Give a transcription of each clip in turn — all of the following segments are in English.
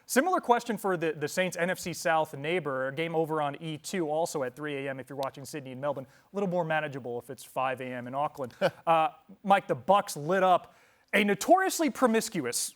Similar question for the Saints NFC South neighbor. A game over on E2 also at 3 a.m. if you're watching Sydney and Melbourne. A little more manageable if it's 5 a.m. in Auckland. Mike, the Bucs lit up a notoriously promiscuous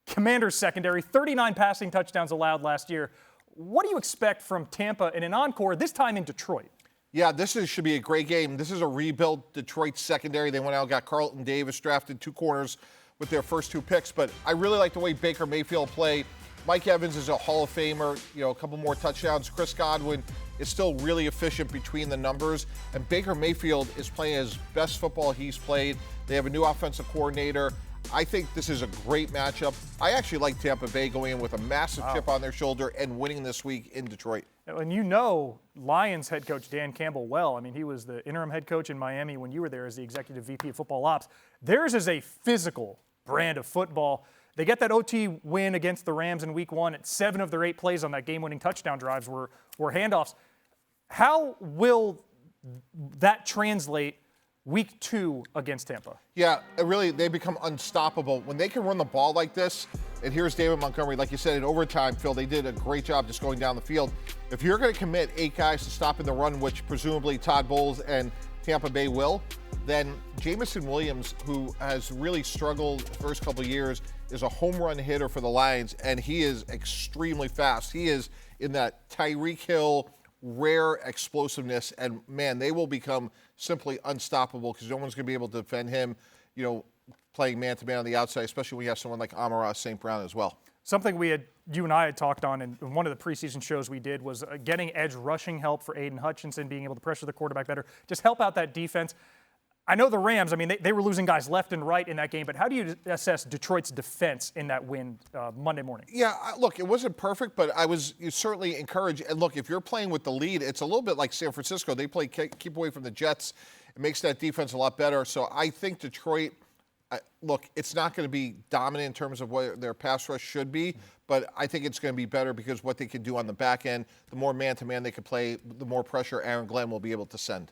Commanders secondary. 39 passing touchdowns allowed last year. What do you expect from Tampa in an encore, this time in Detroit? Yeah, should be a great game. This is a rebuilt Detroit secondary. They went out and got Carlton Davis, drafted 2 corners with their first 2 picks. But I really like the way Baker Mayfield played. Mike Evans is a Hall of Famer, a couple more touchdowns. Chris Godwin is still really efficient between the numbers. And Baker Mayfield is playing his best football he's played. They have a new offensive coordinator. I think this is a great matchup. I actually like Tampa Bay going in with a massive chip on their shoulder and winning this week in Detroit. And Lions head coach Dan Campbell well. I mean, he was the interim head coach in Miami when you were there as the executive VP of football ops. Theirs is a physical brand of football. They get that OT win against the Rams in week 1. 7 of their 8 plays on that game-winning touchdown drives were handoffs. How will that translate week 2 against Tampa? Yeah, really, they become unstoppable. When they can run the ball like this, and here's David Montgomery, like you said, in overtime, Phil, they did a great job just going down the field. If you're going to commit 8 guys to stopping the run, which presumably Todd Bowles and Tampa Bay will, then Jamison Williams, who has really struggled the first couple of years, is a home run hitter for the Lions, and he is extremely fast. He is in that Tyreek Hill rare explosiveness, and man, they will become simply unstoppable because no one's going to be able to defend him, playing man-to-man on the outside, especially when you have someone like Amon-Ra St. Brown as well. Something you and I had talked on in one of the preseason shows we did was getting edge rushing help for Aiden Hutchinson, being able to pressure the quarterback better, just help out that defense. I know the Rams, they were losing guys left and right in that game, but how do you assess Detroit's defense in that win Monday morning? Yeah, look, it wasn't perfect, but I was certainly encouraged. And look, if you're playing with the lead, it's a little bit like San Francisco. They play keep away from the Jets. It makes that defense a lot better. So I think Detroit, look, it's not going to be dominant in terms of what their pass rush should be, but I think it's going to be better because what they can do on the back end, the more man-to-man they can play, the more pressure Aaron Glenn will be able to send.